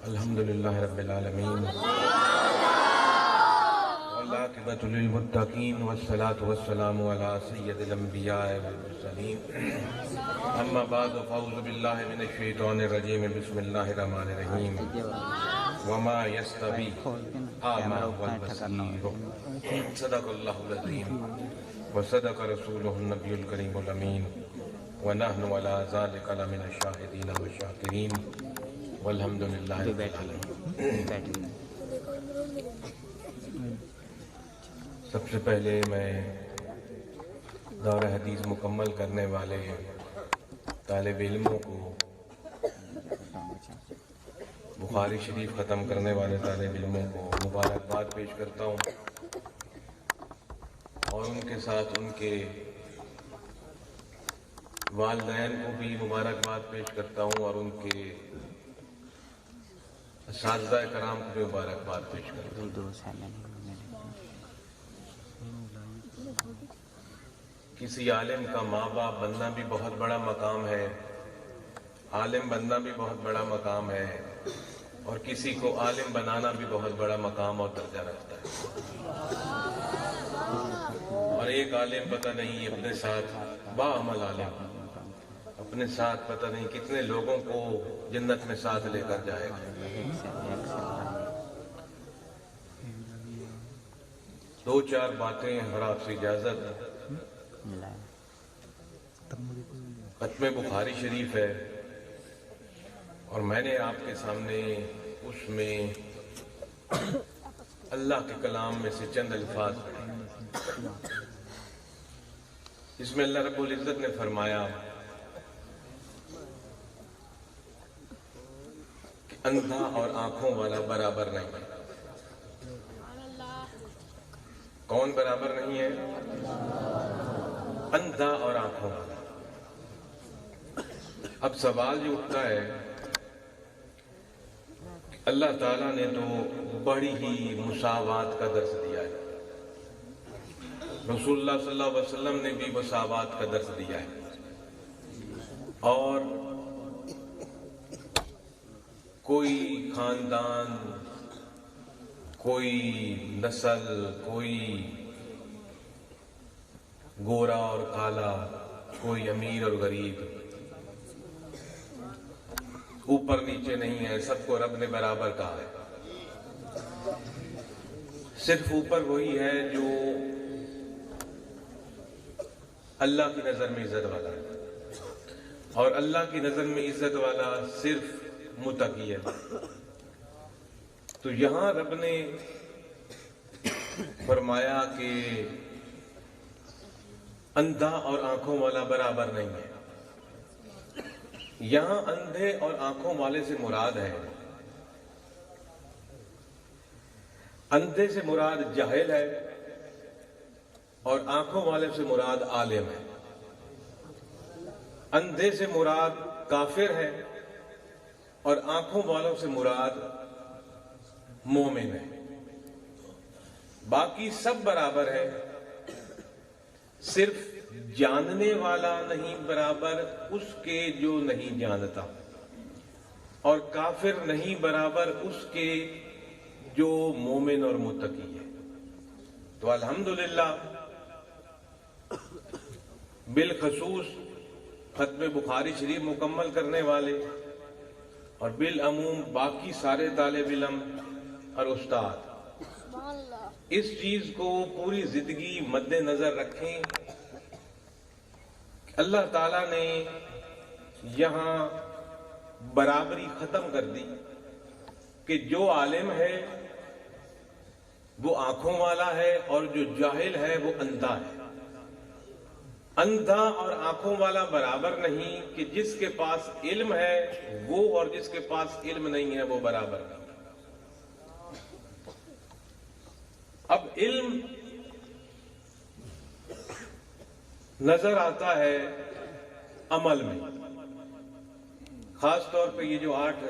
الحمدللہ رب العالمین والعاقبۃ للمتقین والصلاة والسلام علی سید الانبیاء والمرسلین اما بعد فاعوذ باللہ من الشیطان الرجیم بسم اللہ الرحمن الرحیم وما یستوی الاعمی والبصیر صدق اللہ العظیم وصدق رسولہ النبی الکریم الامین ونحن علی ذلک لمن الشاہدین والشاکرین والحمدللہ رب العالمین۔ سب سے پہلے میں دورہ حدیث مکمل کرنے والے طالب علموں کو، بخاری شریف ختم کرنے والے طالب علموں کو مبارکباد پیش کرتا ہوں، اور ان کے ساتھ ان کے والدین کو بھی مبارکباد پیش کرتا ہوں، اور ان کے اساتذہ کرام کو بھی مبارکباد پیش کرتا ہوں۔ کسی عالم کا ماں باپ بننا بھی بہت بڑا مقام ہے، عالم بننا بھی بہت بڑا مقام ہے، اور کسی کو عالم بنانا بھی بہت بڑا مقام اور درجہ رکھتا ہے۔ اور ایک عالم پتہ نہیں اپنے ساتھ باعمل عالم اپنے ساتھ پتہ نہیں کتنے لوگوں کو جنت میں ساتھ لے کر جائے گا۔ دو چار باتیں اور آپ سے اجازت۔ ختم بخاری شریف ہے، اور میں نے آپ کے سامنے اس میں اللہ کے کلام میں سے چند الفاظ پڑھے، جس میں اللہ رب العزت نے فرمایا کہ اندھا اور آنکھوں والا برابر نہیں ہے۔ کون برابر نہیں ہے؟ اندھا اور آنکھوں والا۔ اب سوال جو اٹھتا ہے، اللہ تعالیٰ نے تو بڑی ہی مساوات کا درس دیا ہے، رسول اللہ صلی اللہ علیہ وسلم نے بھی مساوات کا درس دیا ہے، اور کوئی خاندان، کوئی نسل، کوئی گورا اور کالا، کوئی امیر اور غریب، اوپر نیچے نہیں ہے، سب کو رب نے برابر کہا ہے۔ صرف اوپر وہی ہے جو اللہ کی نظر میں عزت والا ہے، اور اللہ کی نظر میں عزت والا صرف متقی ہے۔ تو یہاں رب نے فرمایا کہ اندھا اور آنکھوں والا برابر نہیں ہے۔ یہاں اندھے اور آنکھوں والے سے مراد ہے، اندھے سے مراد جاہل ہے، اور آنکھوں والے سے مراد عالم ہے۔ اندھے سے مراد کافر ہے، اور آنکھوں والوں سے مراد مومن ہے۔ باقی سب برابر ہے، صرف جاننے والا نہیں برابر اس کے جو نہیں جانتا، اور کافر نہیں برابر اس کے جو مومن اور متقی ہے۔ تو الحمدللہ بالخصوص ختم بخاری شریف مکمل کرنے والے، اور بالعموم باقی سارے طالب علم اور استاد اس چیز کو پوری زندگی مد نظر رکھیں کہ اللہ تعالیٰ نے یہاں برابری ختم کر دی کہ جو عالم ہے وہ آنکھوں والا ہے، اور جو جاہل ہے وہ اندھا ہے۔ اندھا اور آنکھوں والا برابر نہیں کہ جس کے پاس علم ہے وہ اور جس کے پاس علم نہیں ہے وہ برابر نہیں۔ اب علم نظر آتا ہے عمل میں، خاص طور پہ یہ جو 8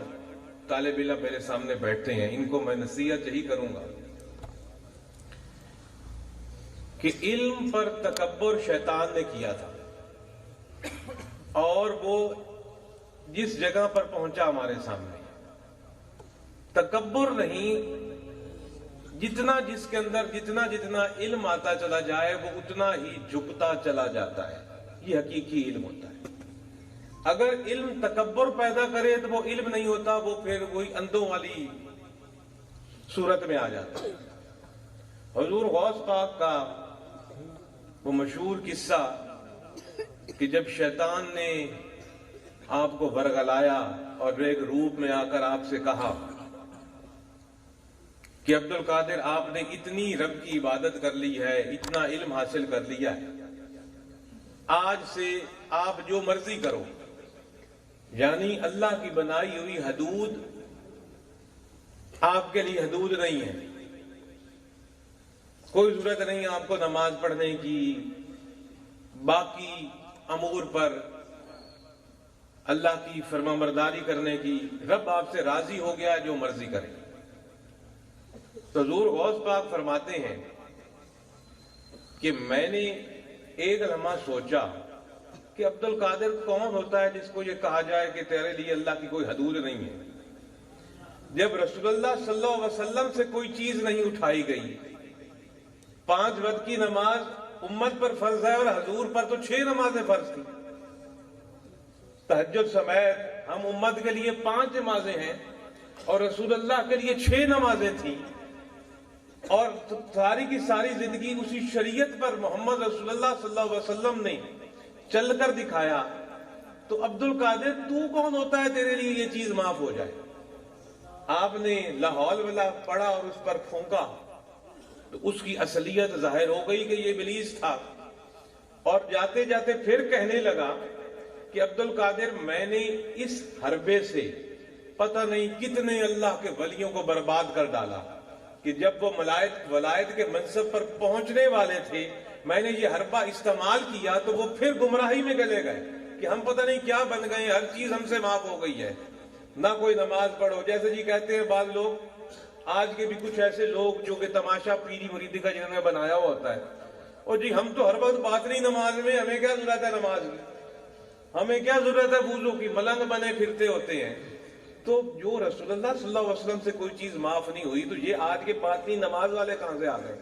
طالب علم میرے سامنے بیٹھتے ہیں، ان کو میں نصیحت یہی کروں گا کہ علم پر تکبر شیطان نے کیا تھا، اور وہ جس جگہ پر پہنچا ہمارے سامنے، تکبر نہیں، جتنا جس کے اندر جتنا علم آتا چلا جائے وہ اتنا ہی جھکتا چلا جاتا ہے. یہ حقیقی علم ہوتا ہے. اگر علم تکبر پیدا کرے تو وہ علم نہیں ہوتا، وہ پھر وہی اندھوں والی صورت میں آ جاتا ہے. حضور غوث پاک کا وہ مشہور قصہ کہ جب شیطان نے آپ کو ورگلایا اور ایک روپ میں آ کر آپ سے کہا کہ عبد القادر آپ نے اتنی رب کی عبادت کر لی ہے، اتنا علم حاصل کر لیا ہے، آج سے آپ جو مرضی کرو. یعنی اللہ کی بنائی ہوئی حدود آپ کے لیے حدود نہیں ہے. کوئی ضرورت نہیں آپ کو نماز پڑھنے کی، باقی امور پر اللہ کی فرمانبرداری کرنے کی. رب آپ سے راضی ہو گیا، جو مرضی کرے. تو حضور غوث پاک فرماتے ہیں کہ میں نے ایک لمحہ سوچا کہ عبد القادر کون ہوتا ہے جس کو یہ کہا جائے کہ تیرے لیے اللہ کی کوئی حدود نہیں ہے. جب رسول اللہ صلی اللہ علیہ وسلم سے کوئی چیز نہیں اٹھائی گئی، 5 وقت کی نماز امت پر فرض ہے اور حضور پر تو 6 نمازیں فرض تھی. تہجد سمیت ہم امت کے لیے 5 نمازیں ہیں اور رسول اللہ کے لیے 6 نمازیں تھیں، اور ساری کی ساری زندگی اسی شریعت پر محمد رسول اللہ صلی اللہ علیہ وسلم نے چل کر دکھایا. تو عبد القادر تو کون ہوتا ہے تیرے لیے یہ چیز معاف ہو جائے؟ آپ نے لا حول ولا پڑھا اور اس پر پھونکا تو اس کی اصلیت ظاہر ہو گئی کہ یہ ابلیس تھا. اور جاتے جاتے پھر کہنے لگا کہ عبد القادر میں نے اس حربے سے پتہ نہیں کتنے اللہ کے ولیوں کو برباد کر ڈالا کہ جب وہ ولایت کے منصب پر پہنچنے والے تھے میں نے یہ حربہ استعمال کیا تو وہ پھر گمراہی میں چلے گئے کہ ہم پتہ نہیں کیا بن گئے، ہر چیز ہم سے معاف ہو گئی ہے، نہ کوئی نماز پڑھو. جیسے جی کہتے ہیں بعض لوگ، آج کے بھی کچھ ایسے لوگ جو کہ تماشا پیری مریدی کا جنہوں نے بنایا ہوا ہوتا ہے، اور جی ہم تو ہر وقت بات نہیں نماز میں، ہمیں کیا ضرورت ہے نماز کی، ہمیں کیا ضرورت ہے وضو کی، ملنگ بنے پھرتے ہوتے ہیں. تو جو رسول اللہ صلی اللہ علیہ وسلم سے کوئی چیز معاف نہیں ہوئی تو یہ آج کے بات نہیں نماز والے کہاں سے آ گئے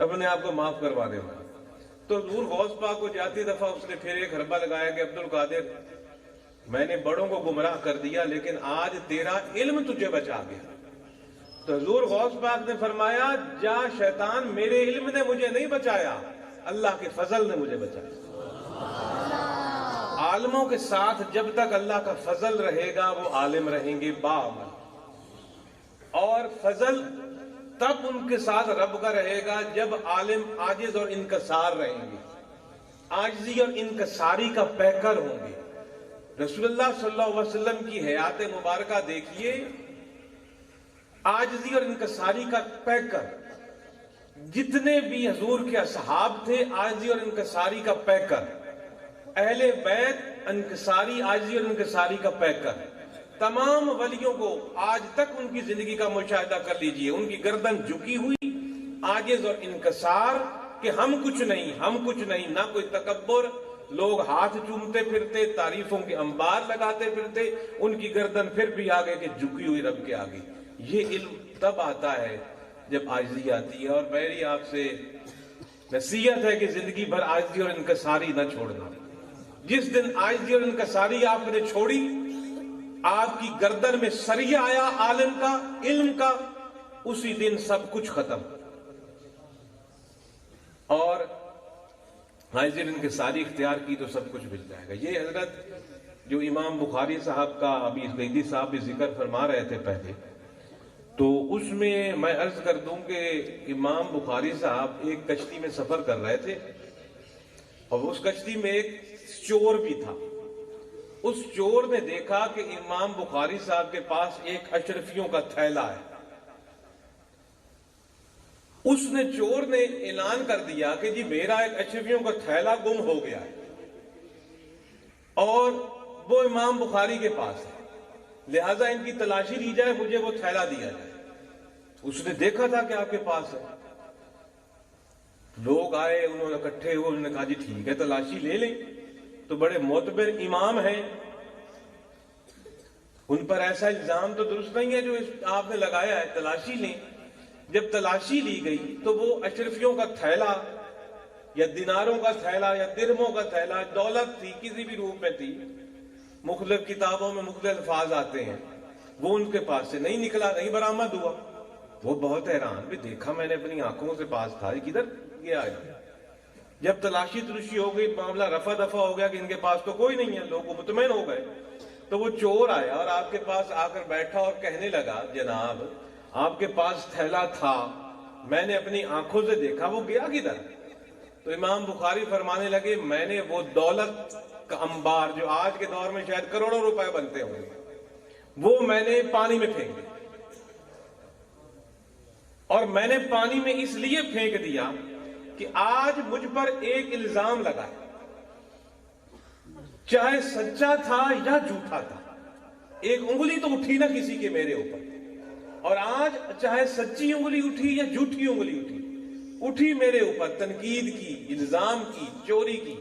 اپنے آپ کو معاف کروانے والے. تو حضور غوث پاک کو جاتی دفعہ اس نے پھر ایک حربہ لگایا کہ عبد القادر میں نے بڑوں کو گمراہ کر دیا لیکن آج تیرا علم تجھے بچا گیا. تو حضور غوث پاک نے فرمایا جا شیطان، میرے علم نے مجھے نہیں بچایا، اللہ کے فضل نے مجھے بچایا. عالموں کے ساتھ جب تک اللہ کا فضل رہے گا وہ عالم رہیں گے باعمل، اور فضل تب ان کے ساتھ رب کا رہے گا جب عالم عاجز اور انکسار رہیں گے، عاجزی اور انکساری کا پیکر ہوں گے. رسول اللہ صلی اللہ علیہ وسلم کی حیات مبارکہ دیکھیے، عاجزی اور انکساری کا پیکر. جتنے بھی حضور کے اصحاب تھے عاجزی اور انکساری کا پیکر، اہل بیت انکساری، عاجزی اور انکساری کا پیکر. تمام ولیوں کو آج تک ان کی زندگی کا مشاہدہ کر لیجئے، ان کی گردن جھکی ہوئی، عاجز اور انکسار کہ ہم کچھ نہیں، نہ کوئی تکبر. لوگ ہاتھ چومتے پھرتے، تعریفوں کے انبار لگاتے پھرتے، ان کی گردن پھر بھی آگے کہ جھکی ہوئی رب کے آگے. یہ علم تب آتا ہے جب عاجزی آتی ہے. اور میری آپ سے نصیحت ہے کہ زندگی بھر عاجزی اور انکساری نہ چھوڑنا. جس دن عاجزی اور انکساری آپ نے چھوڑی، آپ کی گردن میں سریہ آیا عالم کا، علم کا، اسی دن سب کچھ ختم. اور عاجزی اور انکساری اختیار کی تو سب کچھ مل جائے گا. یہ حضرت جو امام بخاری صاحب کا ابھی قیدی صاحب بھی ذکر فرما رہے تھے پہلے، تو اس میں میں عرض کر دوں کہ امام بخاری صاحب ایک کشتی میں سفر کر رہے تھے اور اس کشتی میں ایک چور بھی تھا. اس چور نے دیکھا کہ امام بخاری صاحب کے پاس ایک اشرفیوں کا تھیلا ہے. چور نے اعلان کر دیا کہ جی میرا ایک اشرفیوں کا تھیلا گم ہو گیا ہے اور وہ امام بخاری کے پاس ہے، لہذا ان کی تلاشی لی جائے، مجھے وہ تھیلا دیا جائے. اس نے دیکھا تھا کہ آپ کے پاس ہے. لوگ آئے، انہوں نے اکٹھے ہوئے، انہوں نے کہا جی ٹھیک ہے تلاشی لے لیں. تو بڑے معتبر امام ہیں، ان پر ایسا الزام تو درست نہیں ہے جو آپ نے لگایا ہے. تلاشی لیں. جب تلاشی لی گئی تو وہ اشرفیوں کا تھیلا یا دیناروں کا تھیلا یا درہموں کا تھیلا، دولت تھی کسی بھی روپ میں تھی، مختلف کتابوں میں مختلف الفاظ آتے ہیں، وہ ان کے پاس سے نہیں نکلا، نہیں برآمد ہوا. وہ بہت حیران بھی، دیکھا میں نے اپنی آنکھوں سے پاس تھا، یہ کدھر گیا ہے؟ جب تلاشی تلاشی ہو گئی، معاملہ رفع دفع ہو گیا کہ ان کے پاس تو کوئی نہیں ہے، لوگ مطمئن ہو گئے. تو وہ چور آیا اور آپ کے پاس آ کر بیٹھا اور کہنے لگا، جناب آپ کے پاس تھیلا تھا، میں نے اپنی آنکھوں سے دیکھا، وہ گیا کدھر؟ تو امام بخاری فرمانے لگے، میں نے وہ دولت کا انبار جو آج کے دور میں شاید کروڑوں روپے بنتے ہوں گے، وہ میں نے پانی میں پھینک دیا. اور میں نے پانی میں اس لیے پھینک دیا کہ آج مجھ پر ایک الزام لگا ہے، چاہے سچا تھا یا جھوٹا تھا، ایک انگلی تو اٹھی نہ کسی کے میرے اوپر. اور آج چاہے سچی انگلی اٹھی یا جھوٹی انگلی اٹھی میرے اوپر، تنقید کی، الزام کی، چوری کی.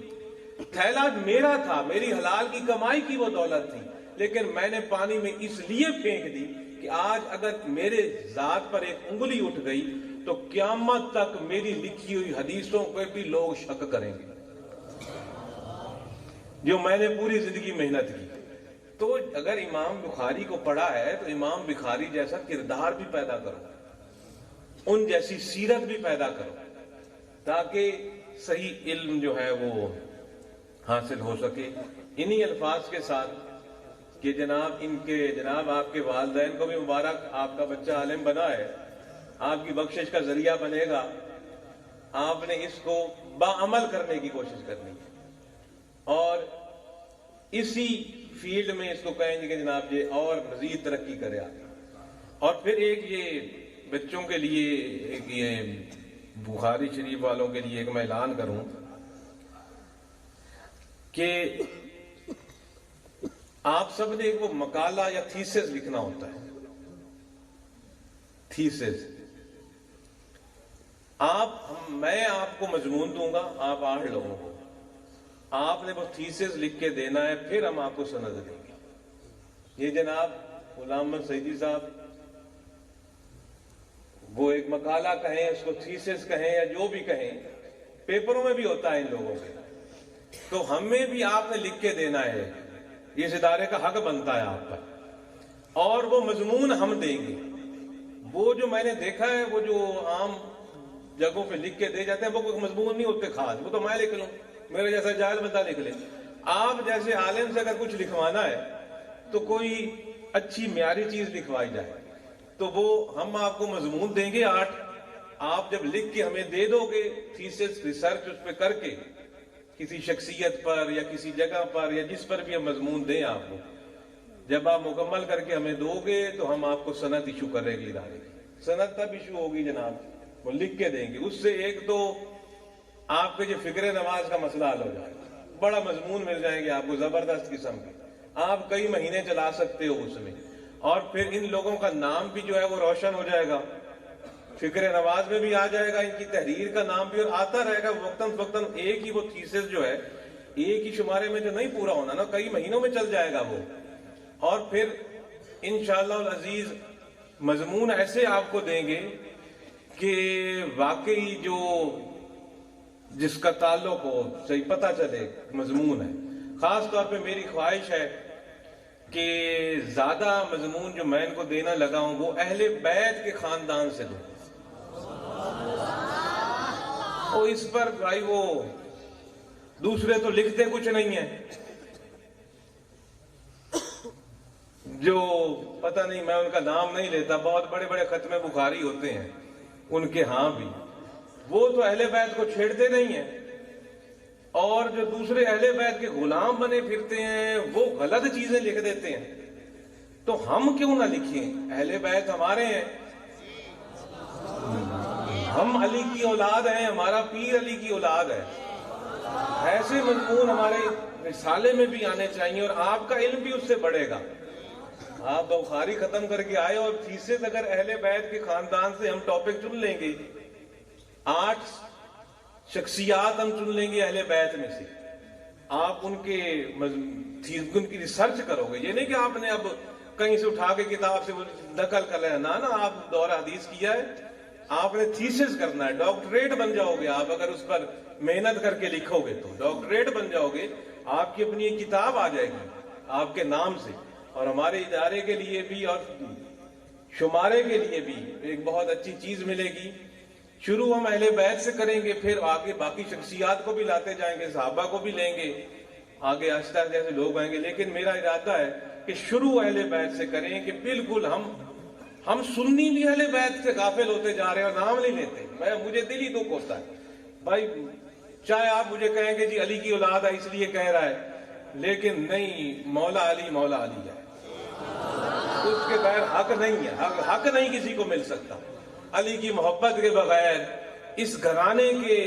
تھیلا میرا تھا، میری حلال کی کمائی کی وہ دولت تھی، لیکن میں نے پانی میں اس لیے پھینک دی کہ آج اگر میرے ذات پر ایک انگلی اٹھ گئی تو قیامت تک میری لکھی ہوئی حدیثوں پہ بھی لوگ شک کریں گے، جو میں نے پوری زندگی محنت کی. تو اگر امام بخاری کو پڑھا ہے تو امام بخاری جیسا کردار بھی پیدا کرو، ان جیسی سیرت بھی پیدا کرو، تاکہ صحیح علم جو ہے وہ حاصل ہو سکے. انہی الفاظ کے ساتھ کہ جناب آپ کے والدین کو بھی مبارک، آپ کا بچہ عالم بنا ہے، آپ کی بخشش کا ذریعہ بنے گا. آپ نے اس کو باعمل کرنے کی کوشش کرنی ہے اور اسی فیلڈ میں اس کو کہیں گے کہ جناب یہ اور مزید ترقی کرے آپ. اور پھر ایک یہ بچوں کے لیے، ایک یہ بخاری شریف والوں کے لیے ایک میں اعلان کروں کہ آپ سب نے ایک وہ مقالہ یا تھیسس لکھنا ہوتا ہے. تھیسس میں آپ کو مضمون دوں گا، آپ 8 لوگوں کو، آپ نے وہ تھیسس لکھ کے دینا ہے، پھر ہم آپ کو سند دیں گے. یہ جناب غلام محمد سعیدی صاحب، وہ ایک مقالہ کہیں، اس کو تھیسس کہیں یا جو بھی کہیں، پیپروں میں بھی ہوتا ہے ان لوگوں کے، تو ہمیں بھی آپ نے لکھ کے دینا ہے. اس ادارے کا حق بنتا ہے آپ پر، اور وہ مضمون ہم دیں گے. وہ جو میں نے دیکھا ہے، وہ جو عام جگہوں پہ لکھ کے دے جاتے ہیں، وہ کوئی مضمون نہیں ہوتے خاص، وہ تو میں لکھ لوں، میرے جیسا جاہل بندہ لکھ لے. آپ جیسے عالم سے اگر کچھ لکھوانا ہے تو کوئی اچھی معیاری چیز لکھوائی جائے. تو وہ ہم آپ کو مضمون دیں گے 8، آپ جب لکھ کے ہمیں دے دو گے، تھیسس ریسرچ اس پہ کر کے کسی شخصیت پر یا کسی جگہ پر یا جس پر بھی ہم مضمون دیں آپ کو، جب آپ مکمل کر کے ہمیں دو گے تو ہم آپ کو سند ایشو کرے گی ادارے کی. سند تب ایشو ہوگی جناب، وہ لکھ کے دیں گے. اس سے ایک تو آپ کے جو فکر نواز کا مسئلہ حل ہو جائے گا، بڑا مضمون مل جائیں گے آپ کو زبردست قسم کے، آپ کئی مہینے چلا سکتے ہو اس میں. اور پھر ان لوگوں کا نام بھی جو ہے وہ روشن ہو جائے گا، فکر نواز میں بھی آ جائے گا، ان کی تحریر کا نام بھی، اور آتا رہے گا وقتاً فوقتاً. ایک ہی وہ تھیسس جو ہے ایک ہی شمارے میں جو نہیں پورا ہونا نا، کئی مہینوں میں چل جائے گا وہ. اور پھر انشاءاللہ العزیز مضمون ایسے آپ کو دیں گے کہ واقعی جو جس کا تعلق ہو، صحیح پتہ چلے مضمون ہے. خاص طور پہ میری خواہش ہے کہ زیادہ مضمون جو میں ان کو دینا لگا ہوں وہ اہل بیت کے خاندان سے دوں. اور اس پر بھائی وہ دوسرے تو لکھتے کچھ نہیں ہیں، جو پتہ نہیں، میں ان کا نام نہیں لیتا، بہت بڑے بڑے ختم بخاری ہوتے ہیں ان کے ہاں بھی، وہ تو اہل بیت کو چھیڑتے نہیں ہیں. اور جو دوسرے اہل بیت کے غلام بنے پھرتے ہیں وہ غلط چیزیں لکھ دیتے ہیں. تو ہم کیوں نہ لکھیں؟ اہل بیت ہمارے ہیں، ہم علی کی اولاد ہیں، ہمارا پیر علی کی اولاد ہے. ایسے مضمون ہمارے رسالے میں بھی آنے چاہیے، اور آپ کا علم بھی اس سے بڑھے گا. آپ بخاری ختم کر کے آئے اور تھیسس اگر اہل بیت کے خاندان سے ہم ٹاپک چن لیں گے، 8 شخصیات ہم چن لیں گے اہل بیت میں سے، آپ ان کی ریسرچ کرو گے. یہ نہیں کہ آپ نے اب کہیں سے اٹھا کے کتاب سے نقل کر لینا نا آپ دورہ حدیث کیا ہے، آپ نے تھیسس کرنا ہے، ڈاکٹریٹ بن جاؤ گے آپ اگر اس پر محنت کر کے لکھو گے تو ڈاکٹریٹ بن جاؤ گے، آپ کی اپنی ایک کتاب آ جائے گی آپ کے نام سے. اور ہمارے ادارے کے لیے بھی اور شمارے کے لیے بھی ایک بہت اچھی چیز ملے گی. شروع ہم اہل بیت سے کریں گے، پھر آگے باقی شخصیات کو بھی لاتے جائیں گے، صحابہ کو بھی لیں گے، آگے آہستہ جیسے لوگ آئیں گے. لیکن میرا ارادہ ہے کہ شروع اہل بیت سے کریں کہ بالکل ہم سنی بھی اہل بیت سے غافل ہوتے جا رہے ہیں اور نام نہیں لیتے. مجھے دل ہی دکھ ہوتا ہے بھائی، چاہے آپ مجھے کہیں کہ جی علی کی اولاد ہے اس لیے کہہ رہا ہے، لیکن نہیں، مولا علی ہے، اس کے بغیر حق نہیں ہے، حق نہیں کسی کو مل سکتا. علی کی محبت کے بغیر اس گھرانے کے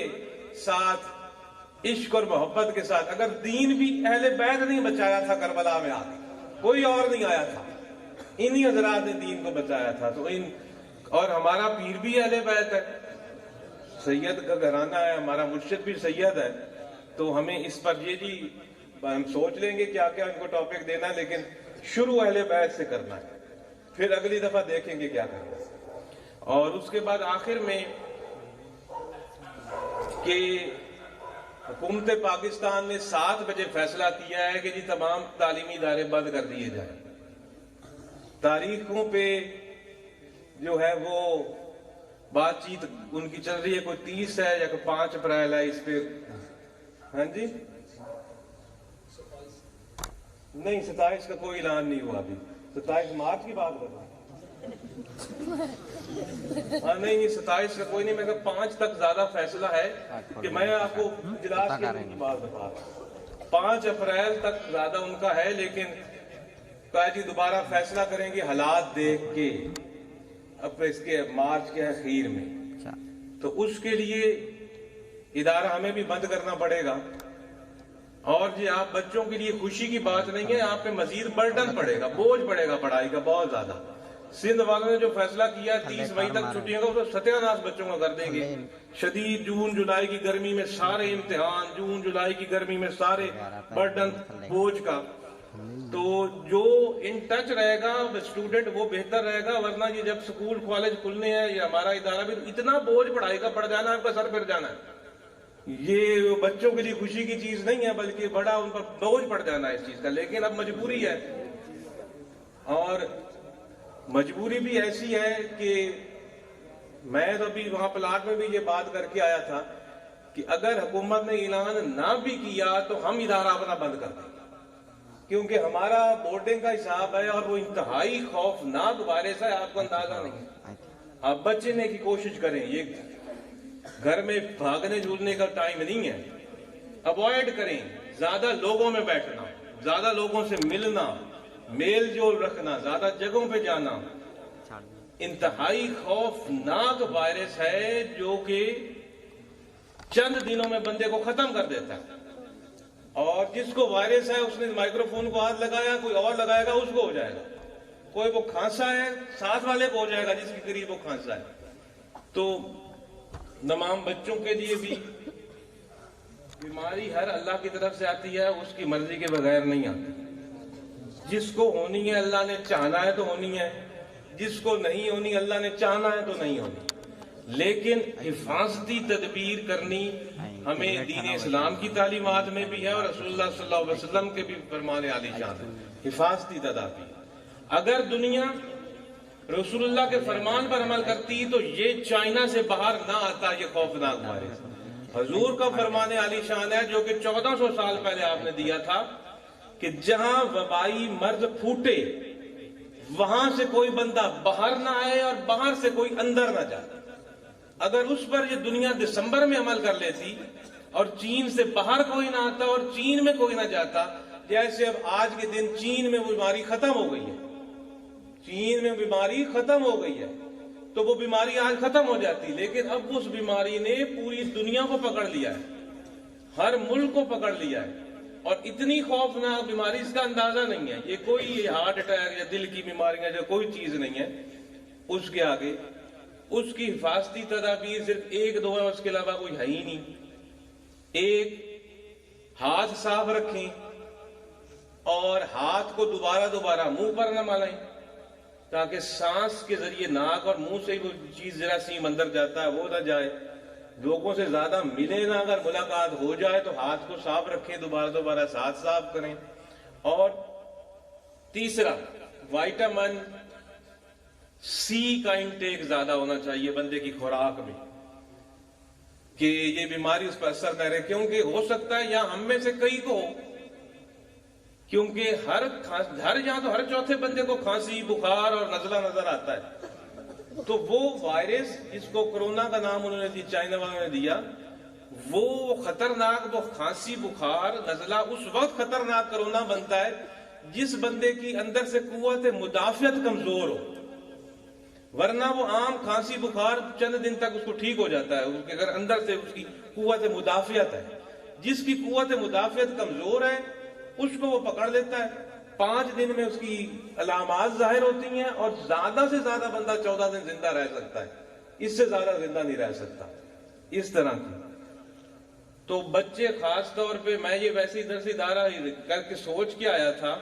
ساتھ عشق اور محبت کے ساتھ اگر دین بھی اہل بیت نہیں بچایا تھا کربلا میں آ کے، کوئی اور نہیں آیا تھا، انہی حضرات نے دین کو بچایا تھا. تو اور ہمارا پیر بھی اہل بیت ہے، سید کا گھرانہ ہے، ہمارا مرشد بھی سید ہے. تو ہمیں اس پر یہ جی ہم سوچ لیں گے کیا کیا ان کو ٹاپک دینا ہے، لیکن شروع اہل بیت سے کرنا ہے، پھر اگلی دفعہ دیکھیں گے کیا کرنا ہے. اور اس کے بعد آخر میں کہ حکومت پاکستان نے 7 بجے فیصلہ کیا ہے کہ جی تمام تعلیمی ادارے بند کر دیے جائیں. تاریخوں پہ جو ہے وہ بات چیت ان کی چل رہی ہے، کوئی 30 ہے یا کوئی 5 اپریل ہے. اس پہ ہاں جی نہیں، 27 کا کوئی اعلان نہیں ہوا ابھی. 27 مارچ کی بات کر رہا ہوں. ہاں نہیں 27 کا کوئی نہیں، میں کہ 5 تک زیادہ فیصلہ ہے کہ میں آپ کو اجلاس کی بات بتا رہا ہوں. 5 اپریل تک زیادہ ان کا ہے، لیکن کہا جی دوبارہ فیصلہ کریں گے حالات دیکھ کے اب اس کے مارچ کے اخیر میں. تو اس کے لیے ادارہ ہمیں بھی بند کرنا پڑے گا. اور جی آپ بچوں کے لیے خوشی کی بات نہیں ہے، آپ پہ مزید برڈن پڑے گا، بوجھ پڑے گا پڑھائی کا بہت زیادہ. سندھ والوں نے جو فیصلہ کیا 30 مئی تک چھٹیوں کا، وہ ستیہ ناش بچوں کا کر دیں گے. شدید جون جولائی کی گرمی میں سارے امتحان، جون جولائی کی گرمی میں سارے برڈن بوجھ کا. تو جو ان ٹچ رہے گا اسٹوڈنٹ وہ بہتر رہے گا، ورنہ یہ جب سکول کالج کھلنے ہیں، یہ ہمارا ادارہ بھی اتنا بوجھ پڑھائی کا پڑ جانا، آپ کا سر پھر جانا ہے. یہ بچوں کے لیے خوشی کی چیز نہیں ہے، بلکہ بڑا ان پر بوجھ پڑ جانا ہے اس چیز کا. لیکن اب مجبوری ہے، اور مجبوری بھی ایسی ہے کہ میں تو ابھی وہاں پلاٹ میں بھی یہ بات کر کے آیا تھا کہ اگر حکومت نے اعلان نہ بھی کیا تو ہم ادارہ اپنا بند کر دیں گے، کیونکہ ہمارا بورڈنگ کا حساب ہے اور وہ انتہائی خوفناک وائرس ہے، آپ کو اندازہ نہیں. آپ بچنے کی کوشش کریں، یہ گھر میں بھاگنے جھولنے کا ٹائم نہیں ہے. اوائڈ کریں زیادہ لوگوں میں بیٹھنا، زیادہ لوگوں سے ملنا، میل جول رکھنا، زیادہ جگہوں پہ جانا. انتہائی خوفناک وائرس ہے جو کہ چند دنوں میں بندے کو ختم کر دیتا ہے. اور جس کو وائرس ہے اس نے مائکرو فون کو ہاتھ لگایا، کوئی اور لگائے گا اس کو ہو جائے گا. کوئی وہ کھانسا ہے ساتھ والے کو ہو جائے گا جس کے قریب وہ کھانسا ہے. تو تمام بچوں کے لیے بھی بیماری ہر اللہ کی طرف سے آتی ہے، اس کی مرضی کے بغیر نہیں آتی. جس کو ہونی ہے اللہ نے چاہنا ہے تو ہونی ہے، جس کو نہیں ہونی اللہ نے چاہنا ہے تو نہیں ہونی. لیکن حفاظتی تدبیر کرنی ہمیں دین اسلام کی تعلیمات میں بھی ہے اور رسول اللہ صلی اللہ علیہ وسلم کے بھی فرمان عالی شان ہے. حفاظتی تدابیر اگر دنیا رسول اللہ کے فرمان پر عمل کرتی تو یہ چائنا سے باہر نہ آتا یہ خوفناک وائرس. حضور کا فرمان عالی شان ہے جو کہ 1400 سال پہلے آپ نے دیا تھا کہ جہاں وبائی مرض پھوٹے وہاں سے کوئی بندہ باہر نہ آئے اور باہر سے کوئی اندر نہ جائے. اگر اس پر یہ دنیا دسمبر میں عمل کر لیتی اور چین سے باہر کوئی نہ آتا اور چین میں کوئی نہ جاتا، جیسے اب آج کے دن چین میں بیماری ختم ہو گئی ہے، چین میں بیماری ختم ہو گئی ہے تو وہ بیماری آج ختم ہو جاتی. لیکن اب اس بیماری نے پوری دنیا کو پکڑ لیا ہے، ہر ملک کو پکڑ لیا ہے، اور اتنی خوفناک بیماری اس کا اندازہ نہیں ہے. یہ کوئی ہارٹ اٹیک یا دل کی بیماریاں جو کوئی چیز نہیں ہے اس کے آگے. اس کی حفاظتی تدابیر صرف 1-2 ہے، اس کے علاوہ کوئی ہے ہی نہیں. ایک، ہاتھ صاف رکھیں، اور ہاتھ کو دوبارہ منہ پر نہ ملائیں، تاکہ سانس کے ذریعے ناک اور منہ سے وہ چیز جراثیم اندر جاتا ہے وہ نہ جائے۔ لوگوں سے زیادہ ملے نہ، اگر ملاقات ہو جائے تو ہاتھ کو صاف رکھیں، دوبارہ ہاتھ صاف کریں۔ اور تیسرا، وائٹامن سی کا انٹیک زیادہ ہونا چاہیے بندے کی خوراک میں، کہ یہ بیماری اس پر اثر نہ رہے، کیونکہ ہو سکتا ہے یا ہم میں سے کئی کو ہو، کیونکہ یہاں تو ہر چوتھے بندے کو کھانسی، بخار اور نزلہ نظر آتا ہے۔ تو وہ وائرس جس کو کرونا کا نام انہوں نے چائنا والوں نے دیا، وہ خطرناک، وہ کھانسی، بخار، نزلہ اس وقت خطرناک کرونا بنتا ہے جس بندے کی اندر سے قوت مدافعت کمزور ہو، ورنہ وہ عام کھانسی بخار چند دن تک اس کو ٹھیک ہو جاتا ہے، اس کے اگر اندر سے اس کی قوت مدافعت ہے۔ جس کی قوت مدافعت کمزور ہے اس کو وہ پکڑ لیتا ہے، 5 دن میں اس کی علامات ظاہر ہوتی ہیں، اور زیادہ سے زیادہ بندہ 14 دن زندہ رہ سکتا ہے، اس سے زیادہ زندہ نہیں رہ سکتا۔ اس طرح کی تو بچے خاص طور پہ، میں یہ ویسے ادھر سے ادارہ کر کے سوچ کے آیا تھا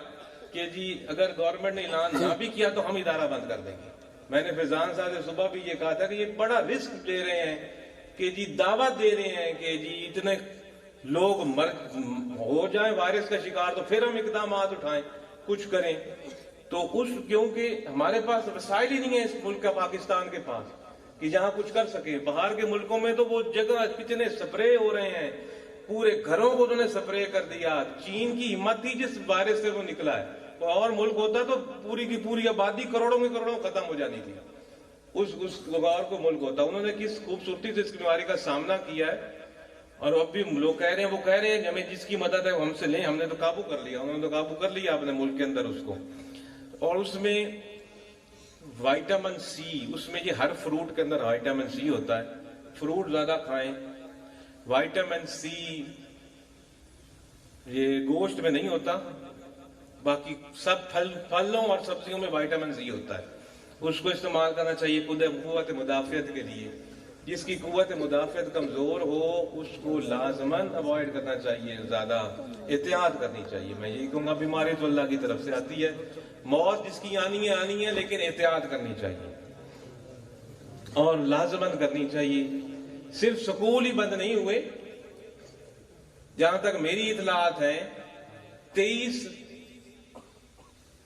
کہ جی اگر گورنمنٹ نے اعلان نہ بھی کیا تو ہم ادارہ بند کر دیں گے۔ میں نے فیضان صاحب سے صبح بھی یہ کہا تھا کہ یہ بڑا رسک لے رہے ہیں، کہ جی دعوت دے رہے ہیں کہ جی اتنے لوگ ہو جائیں وائرس کا شکار تو پھر ہم اقدامات اٹھائیں، کچھ کریں۔ تو کیونکہ ہمارے پاس وسائل ہی نہیں ہے اس ملک کا، پاکستان کے پاس، کہ جہاں کچھ کر سکے۔ باہر کے ملکوں میں تو وہ جگہ کتنے سپرے ہو رہے ہیں، پورے گھروں کو انہوں نے سپرے کر دیا۔ چین کی ہمت تھی جس وائرس سے وہ نکلا ہے، وہ اور ملک ہوتا تو پوری کی پوری آبادی کروڑوں کی کروڑوں ختم ہو جانی تھی، اس اور کو ملک ہوتا۔ انہوں نے کس خوبصورتی سے اس بیماری کا سامنا کیا ہے، اور اب بھی لوگ کہہ رہے ہیں، وہ کہہ رہے ہیں ہمیں جس کی مدد ہے وہ ہم سے لیں، ہم نے تو قابو کر لیا، انہوں نے تو قابو کر لیا اپنے ملک کے اندر اس کو۔ اور اس میں وائٹامن سی، اس میں یہ ہر فروٹ کے اندر وائٹامن سی ہوتا ہے، فروٹ زیادہ کھائیں۔ وائٹامن سی یہ گوشت میں نہیں ہوتا، باقی سب پھلوں اور سبزیوں میں وائٹامن سی ہوتا ہے، اس کو استعمال کرنا چاہیے قوت مدافعت کے لیے۔ جس کی قوت مدافعت کمزور ہو اس کو لازماً اوائڈ کرنا چاہیے، زیادہ احتیاط کرنی چاہیے۔ میں یہی کہوں گا بیماری تو اللہ کی طرف سے آتی ہے، موت جس کی آنی ہے لیکن احتیاط کرنی چاہیے اور لازماً کرنی چاہیے۔ صرف سکول ہی بند نہیں ہوئے، جہاں تک میری اطلاعات ہیں 23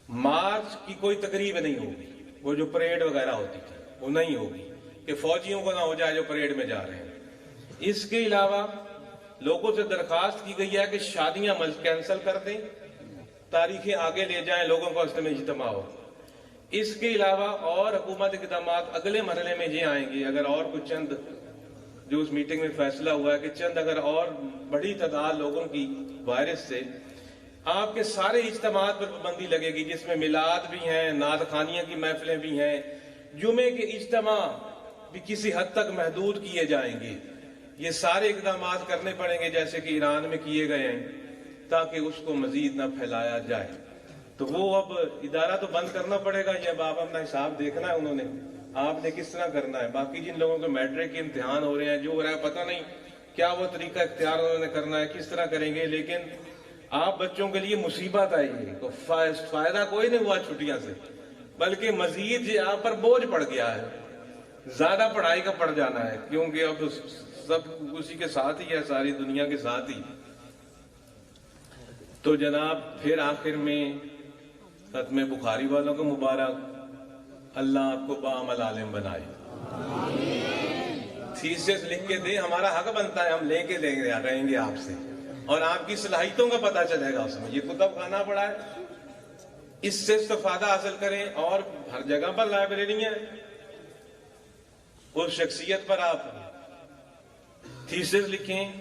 مارچ کی کوئی تقریب نہیں ہوگی، وہ جو پریڈ وغیرہ ہوتی تھی وہ نہیں ہوگی، کہ فوجیوں کو نہ ہو جائے جو پریڈ میں جا رہے ہیں۔ اس کے علاوہ لوگوں سے درخواست کی گئی ہے کہ شادیاں کینسل کر دیں، تاریخیں آگے لے جائیں، لوگوں کو اس میں اجتماع ہو۔ اس کے علاوہ اور حکومت اقدامات اگلے مرحلے میں یہ آئیں گے، اگر اور کچھ چند جو اس میٹنگ میں فیصلہ ہوا ہے کہ چند اگر اور بڑی تعداد لوگوں کی وائرس سے، آپ کے سارے اجتماعات پر پابندی لگے گی، جس میں میلاد بھی ہیں، نعت خوانیاں کی محفلیں بھی ہیں، جمعے کے اجتماع بھی کسی حد تک محدود کیے جائیں گے۔ یہ سارے اقدامات کرنے پڑیں گے جیسے کہ ایران میں کیے گئے ہیں، تاکہ اس کو مزید نہ پھیلایا جائے۔ تو وہ اب ادارہ تو بند کرنا پڑے گا، یہ اب آپ اپنا حساب دیکھنا ہے، انہوں نے آپ نے کس طرح کرنا ہے۔ باقی جن لوگوں کے میٹرک کے امتحان ہو رہے ہیں، جو ہو رہا ہے پتہ نہیں کیا وہ طریقہ اختیار انہوں نے کرنا ہے، کس طرح کریں گے، لیکن آپ بچوں کے لیے مصیبت آئی ہے، تو فائدہ کوئی نہیں ہوا چھٹیاں سے، بلکہ مزید آپ پر بوجھ پڑ گیا ہے، زیادہ پڑھائی کا پڑ جانا ہے، کیونکہ اب سب اسی کے ساتھ ہی ہے، ساری دنیا کے ساتھ ہی۔ تو جناب پھر آخر میں ختم بخاری والوں کو مبارک، اللہ آپ کو بعمل عالم بنائے۔ تھیسس لکھ کے دیں، ہمارا حق بنتا ہے، ہم لے کے دیں گے، رہیں گے آپ سے، اور آپ کی صلاحیتوں کا پتہ چلے گا اس میں۔ یہ کتب خانہ پڑا ہے، اس سے استفادہ حاصل کریں، اور ہر جگہ پر لائبریری ہیں، اس شخصیت پر آپ تھیسس لکھیں،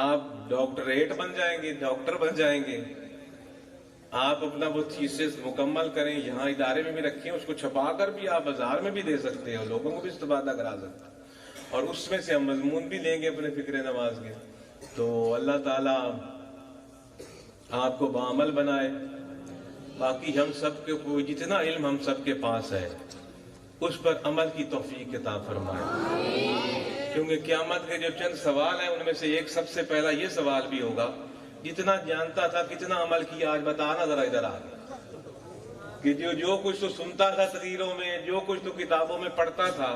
آپ ڈاکٹریٹ بن جائیں گے، ڈاکٹر بن جائیں گے۔ آپ اپنا وہ تھیسس مکمل کریں، یہاں ادارے میں بھی رکھیں، اس کو چھپا کر بھی آپ بازار میں بھی دے سکتے ہیں، لوگوں کو بھی استفادہ کرا سکتے ہیں، اور اس میں سے ہم مضمون بھی لیں گے اپنے فکر نواز کے۔ تو اللہ تعالیٰ آپ کو بعمل بنائے۔ باقی ہم سب کے کوئی جتنا علم ہم سب کے پاس ہے اس پر عمل کی توفیق عطا فرمائے، کیونکہ قیامت کے جو چند سوال ہیں ان میں سے ایک سب سے پہلا یہ سوال بھی ہوگا جتنا جانتا تھا کتنا عمل کیا آج بتانا ذرا ادھر آ کہ جو کچھ تو سنتا تھا تقریروں میں، جو کچھ تو کتابوں میں پڑھتا تھا،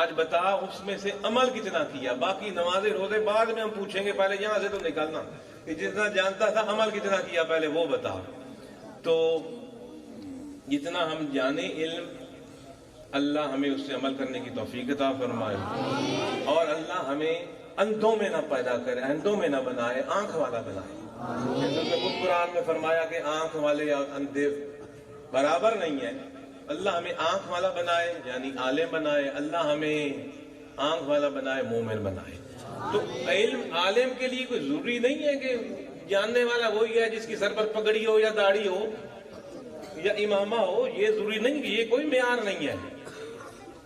آج بتا اس میں سے عمل کتنا کیا. باقی نماز روزے بعد میں ہم پوچھیں گے، پہلے یہاں سے تو نکلنا کہ جتنا جانتا تھا عمل کتنا کیا پہلے وہ بتا. تو جتنا ہم جانے علم، اللہ ہمیں اس سے عمل کرنے کی توفیق عطا فرمائے، اور اللہ ہمیں اندھوں میں نہ پیدا کرے، اندھوں میں نہ بنائے، آنکھ والا بنائے. جیسے خود قرآن میں فرمایا کہ آنکھ والے اور اندھے برابر نہیں ہے. اللہ ہمیں آنکھ والا بنائے یعنی عالم بنائے، اللہ ہمیں آنکھ والا بنائے، مومن بنائے. تو علم عالم کے لیے کوئی ضروری نہیں ہے کہ جاننے والا وہی ہے جس کی سر پر پگڑی ہو یا داڑھی ہو یا امامہ ہو. یہ ضروری نہیں، یہ کوئی معیار نہیں ہے.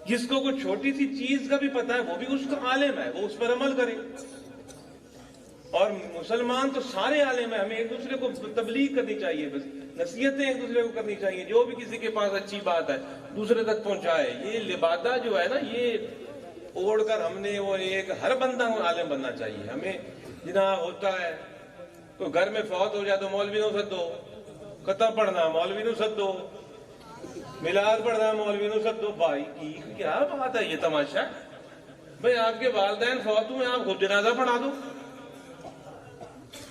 جس کو کوئی چھوٹی سی چیز کا بھی پتا ہے وہ بھی اس کا عالم ہے، وہ اس پر عمل کرے. اور مسلمان تو سارے عالم ہیں. ہمیں ایک دوسرے کو تبلیغ کرنی چاہیے، بس نصیحتیں ایک دوسرے کو کرنی چاہیے. جو بھی کسی کے پاس اچھی بات ہے دوسرے تک پہنچائے. یہ لبادہ جو ہے نا، یہ اوڑھ کر ہم نے وہ ایک ہر بندہ عالم بننا چاہیے. ہمیں جناب ہوتا ہے تو گھر میں فوت ہو جائے تو مولوی نو سدو، ختم پڑھنا مولوی نو سدو، میلاد پڑھنا مولوی نو سدو. بھائی کی کیا بات ہے، یہ تماشا ہے. بھائی آپ کے والدین فوت ہوئے، آپ خود جنازہ پڑھا دو،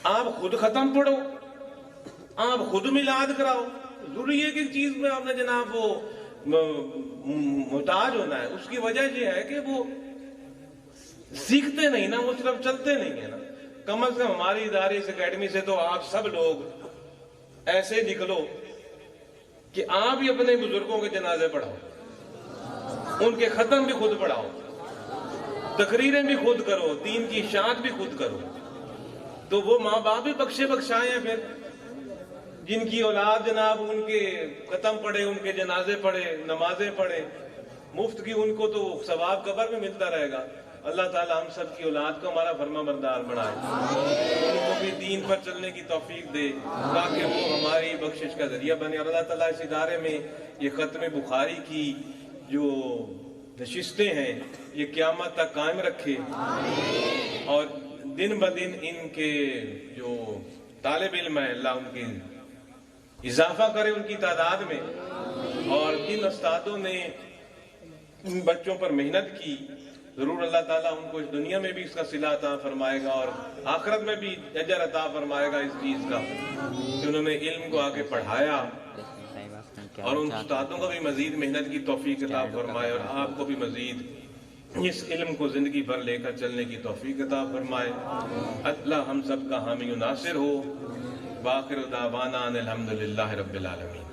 آپ خود ختم پڑھو، آپ خود میلاد کراؤ. ضروری ہے کہ چیز میں آپ نے جناب وہ محتاج ہونا ہے. اس کی وجہ یہ ہے کہ وہ سیکھتے نہیں نا، وہ صرف چلتے نہیں ہیں نا. کم از کم ہماری ادارے اس اکیڈمی سے تو آپ سب لوگ ایسے نکلو کہ آپ ہی اپنے بزرگوں کے جنازے پڑھاؤ، ان کے ختم بھی خود پڑھاؤ، تقریریں بھی خود کرو، دین کی اشاعت بھی خود کرو. تو وہ ماں باپ بھی بخشے بخشائے ہیں پھر، جن کی اولاد جناب ان کے ختم پڑھے، ان کے جنازے پڑھے، نمازیں پڑھے، مفت کی ان کو تو ثواب قبر میں ملتا رہے گا. اللہ تعالیٰ ہم سب کی اولاد کو ہمارا فرما بردار بنائے، ان کو بھی دین پر چلنے کی توفیق دے تاکہ وہ ہماری بخشش کا ذریعہ بنے. اور اللہ تعالیٰ اس ادارے میں یہ ختم بخاری کی جو نشستیں ہیں یہ قیامت تک قائم رکھے، اور دن بدن ان کے جو طالب علم ہیں اللہ ان کی اضافہ کرے ان کی تعداد میں. اور جن استادوں نے ان بچوں پر محنت کی، ضرور اللہ تعالیٰ ان کو اس دنیا میں بھی اس کا صلہ عطا فرمائے گا اور آخرت میں بھی اجر عطا فرمائے گا اس چیز کا کہ انہوں نے علم کو آگے پڑھایا. اور ان استادوں کو بھی مزید محنت کی توفیق عطا فرمائے، اور آپ کو بھی مزید اس علم کو زندگی بھر لے کر چلنے کی توفیق عطا فرمائے. اللہ ہم سب کا حامی و ناصر ہو. باخر دعوانا ان الحمدللہ رب العالمین.